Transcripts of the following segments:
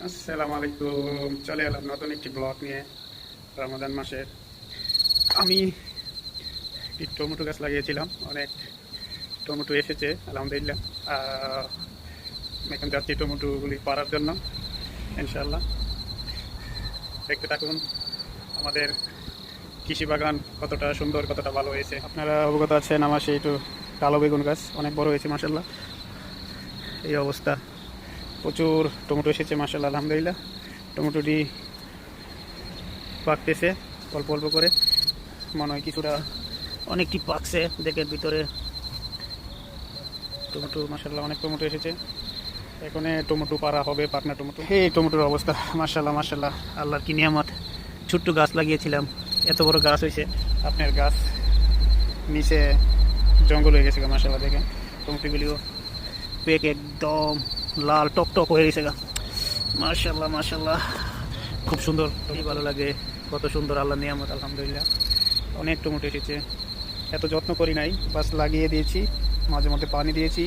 আসসালামু আলাইকুম। চলে এলাম নতুন একটি ব্লগ নিয়ে। রমাদান মাসে আমি একটি টমেটো গাছ লাগিয়েছিলাম, অনেক টমেটো এসেছে আলহামদুলিল্লাহ। এখন যাচ্ছি টমেটোগুলি পাড়ার জন্য ইনশাল্লাহ। দেখতে থাকুন আমাদের কৃষি বাগান কতটা সুন্দর, কতটা ভালো হয়েছে। আপনারা অবগত আছেন আমার সেই একটু কালো বেগুন গাছ অনেক বড় হয়েছে মাসাল্লাহ। এই অবস্থা, প্রচুর টমেটো এসেছে মাসাল্লাহ আলহামদুলিল্লাহ। টমেটোটি পাকতেছে অল্প অল্প করে, মনে হয় কিছুটা অনেকটি পাকছে। দেখের ভিতরে টমেটো মাসাল্লাহ অনেক টমেটো এসেছে। এখন টমেটো পাড়া হবে, পাকনা টমেটো। এই টমেটোর অবস্থা মাসাল্লাহ মাসাল্লাহ, আল্লাহর কি নিয়ামত। ছোট্ট গাছ লাগিয়েছিলাম, এত বড় গাছ হয়েছে। আপনার গাছ নিচে জঙ্গল হয়ে গেছে মাসাল্লাহ। দেখেন টমেটোগুলিও পেকে একদম লাল টক টক হয়ে গেছে গা। মাশাল্লাহ মাশাল্লাহ, খুব সুন্দর, খুবই ভালো লাগে। কত সুন্দর আল্লাহর নিয়ামত আলহামদুলিল্লাহ। অনেক টমেটো এসেছে, এত যত্ন করি নাই, বাস লাগিয়ে দিয়েছি, মাঝে মধ্যে পানি দিয়েছি।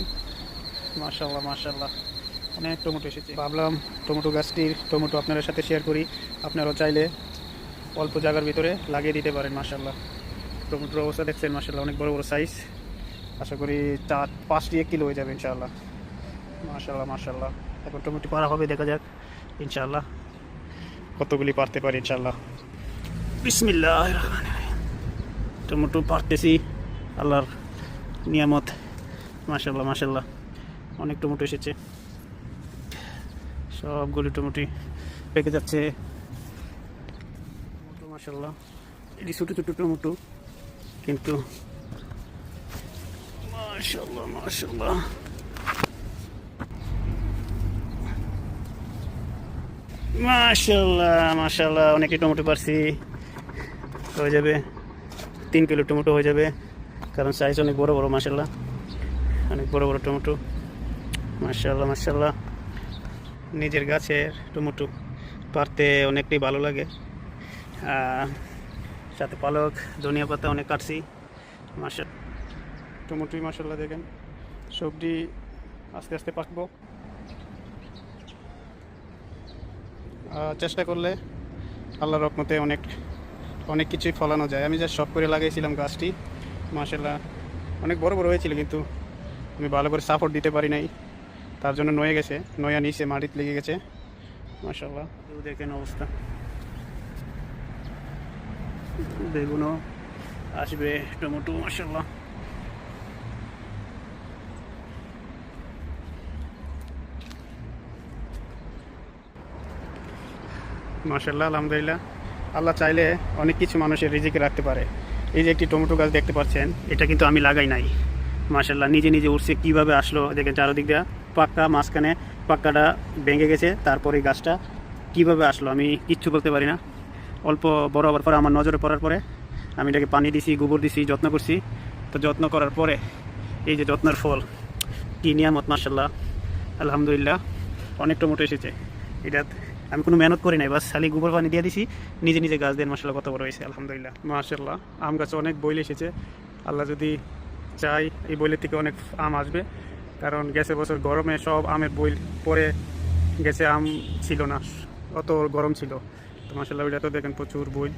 মাশাল্লাহ মাশাল্লাহ, অনেক টমেটো এসেছে। ভাবলাম টমেটো গাছটির টমেটো আপনাদের সাথে শেয়ার করি। আপনারাও চাইলে অল্প জায়গার ভিতরে লাগিয়ে দিতে পারেন। মাশাল্লাহ, টমেটোর অবস্থা দেখছেন মাশাল্লাহ, অনেক বড় বড় সাইজ। আশা করি 4-5 কিলো হয়ে যাবে ইনশাআল্লাহ। মাশাল্লাহ মাশাল্লাহ, এখন টমেটো পারা হবে, দেখা যাক ইনশাআল্লাহ কতগুলি পারতে পারি ইনশাআল্লাহ। বিসমিল্লাহ, টমেটো পারতেছি, আল্লাহর নিয়ামত। মাশাল্লাহ মাশাল্লাহ, অনেক টমেটো এসেছে, সবগুলি টমেটো পেকে যাচ্ছে। টমেটো মাশাল্লাহ, এটি ছোটো ছোটো টমেটো, কিন্তু মাশাল্লাহ মাশাল্লাহ, মাশাল্লাহ মাশাল্লাহ, অনেকই টমেটো পারছি। হয়ে যাবে 3 কিলো টমেটো হয়ে যাবে, কারণ সাইজ অনেক বড় বড় মাশাল্লাহ, অনেক বড় বড় টমেটো। মাশাল্লাহ মাশাল্লাহ, নিজের গাছের টমেটো পারতে অনেকটাই ভালো লাগে। সাথে পালক ধনিয়া পাতা অনেক কাটছি মাশা। টমেটোই মাশাল্লাহ দেখেন, সবজি আস্তে আস্তে পাকবো। চেষ্টা করলে আল্লাহর রহমতে অনেক অনেক কিছুই ফলানো যায়। আমি যা শখ করে লাগাইছিলাম গাছটি, মাশাল্লাহ অনেক বড় বড় হয়েছিল, কিন্তু আমি ভালো করে সাপোর্ট দিতে পারি নাই, তার জন্য নয়ে গেছে, নয়া নিচে মাটিতে লেগে গেছে মাশাল্লাহ। দেখেন অবস্থা, বেগুনও আসবে, টমেটো মাশাল্লাহ। মাশাল্লাহ আলহামদুলিল্লাহ, আল্লাহ চাইলে অনেক কিছু মানুষের রিজিকে রাখতে পারে। এই যে একটি টমেটো গাছ দেখতে পাচ্ছেন, এটা কিন্তু আমি লাগাই নাই মাশাল্লাহ, নিজে নিজে উঠছে। কীভাবে আসলো দেখেন, চারদিক দিয়ে পাক্কা, মাঝখানে পাক্কাটা ভেঙে গেছে, তারপরে গাছটা কীভাবে আসলো আমি কিচ্ছু বলতে পারি না। অল্প বড় হওয়ার পরে, আমার নজরে পড়ার পরে আমি এটাকে পানি দিছি, গোবর দিছি, যত্ন করছি। তো যত্ন করার পরে এই যে যত্নের ফল, কী নিয়ামত মাশাল্লাহ আলহামদুলিল্লাহ। অনেক টমেটো এসেছে, এটা আমি কোনো মেহনত করি নাই, বাস খালি গোবর পানি দিয়ে দিছি, নিজে নিজে গাছ দেন মাশাল্লাহ, কত বড় হয়েছে আলহামদুলিল্লাহ মাশাল্লাহ। আম গাছে অনেক বইল এসেছে, আল্লাহ যদি চাই এই বইলের থেকে অনেক আম আসবে, কারণ গেছে বছর গরমে সব আমের বইল পরে গেছে, আম ছিল না, অত গরম ছিল। তো মাশাল্লাহ ওইটা তো দেখেন প্রচুর বইল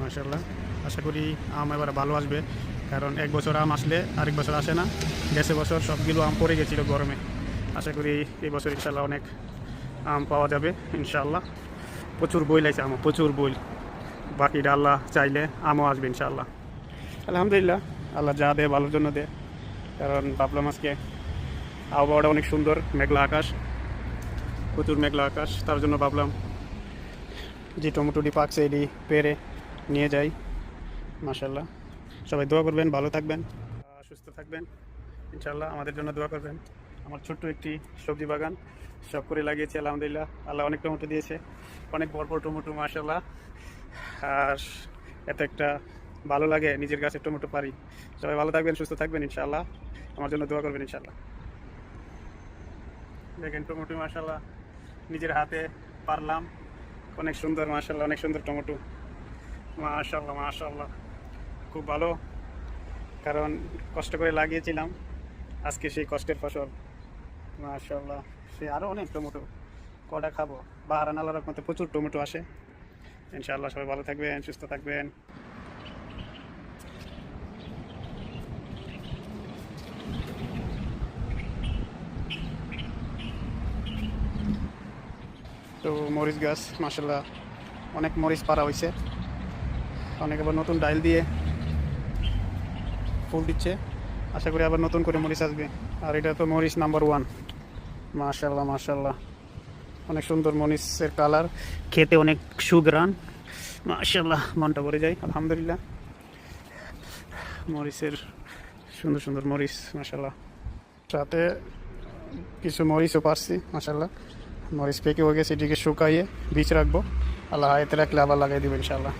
মাশাল্লাহ। আশা করি আম এবার ভালো আসবে, কারণ এক বছর আম আসলে আরেক বছর আসে না। গেছে বছর সবগুলো আম পড়ে গেছিলো গরমে। আশা করি এই বছর ইনশাল্লাহ অনেক আম পাওয়া যাবে ইনশাআল্লাহ। প্রচুর বই লাগছে আমও, প্রচুর বই। বাকিটা আল্লাহ চাইলে আমও আসবে ইনশাআল্লাহ আলহামদুলিল্লাহ। আল্লাহ যা দেয় ভালোর জন্য দেয়, কারণ ভাবলাম আজকে আবহাওয়াটা অনেক সুন্দর, মেঘলা আকাশ, প্রচুর মেঘলা আকাশ, তার জন্য ভাবলাম যে টমেটোটি পাকছে এটি পেরে নিয়ে যাই মাশাল্লাহ। সবাই দোয়া করবেন, ভালো থাকবেন, সুস্থ থাকবেন ইনশাআল্লাহ, আমাদের জন্য দোয়া করবেন। আমার ছোট্ট একটি সবজি বাগান সব করে লাগিয়েছি আলহামদুলিল্লাহ, আল্লাহ অনেক টমেটো দিয়েছে, অনেক বড় বড় টমেটো মাশাল্লাহ। আর এত একটা ভালো লাগে নিজের গাছের টমেটো পারি। সবাই ভালো থাকবেন, সুস্থ থাকবেন ইনশাআল্লাহ, আমার জন্য দোয়া করবেন ইনশাআল্লাহ। দেখেন টমেটো মাশাল্লাহ, নিজের হাতে পারলাম, অনেক সুন্দর মাশাল্লাহ, অনেক সুন্দর টমেটো মাশাল্লাহ মাশাল্লাহ, খুব ভালো। কারণ কষ্ট করে লাগিয়েছিলাম, আজকে সেই কষ্টের ফসল মাশাল্লাহ। সে আরও অনেক টমেটো কটা খাবো। বাহারান আল্লাহর রহমতে প্রচুর টমেটো আসে। ইনশাআল্লাহ সবাই ভালো থাকবেন, সুস্থ থাকবেন। তো মরিচ গাছ মাশাআল্লাহ অনেক মরিচ পাড়া হয়েছে, অনেক আবার নতুন ডাইল দিয়ে ফুল দিচ্ছে। আশা করি আবার নতুন করে মরিচ আসবে। আর এটা তো মরিচ নাম্বার 1। মাশাআল্লাহ মাশাআল্লাহ, অনেক সুন্দর মরিচের কালার, খেতে অনেক সুঘ্রাণ। মাশাআল্লাহ, মনটা ভরে যায় আলহামদুলিল্লাহ। মরিচের সুন্দর সুন্দর মরিচ মাশাআল্লাহ, সাথে কিছু মরিচও পারছি মাশাআল্লাহ। মরিচ পেকে হয়ে গেছে, এটিকে শুকাইয়ে বীজ রাখবো, আল্লাহ হায়াতে রাখলে আবার লাগাই দিব ইনশাআল্লাহ।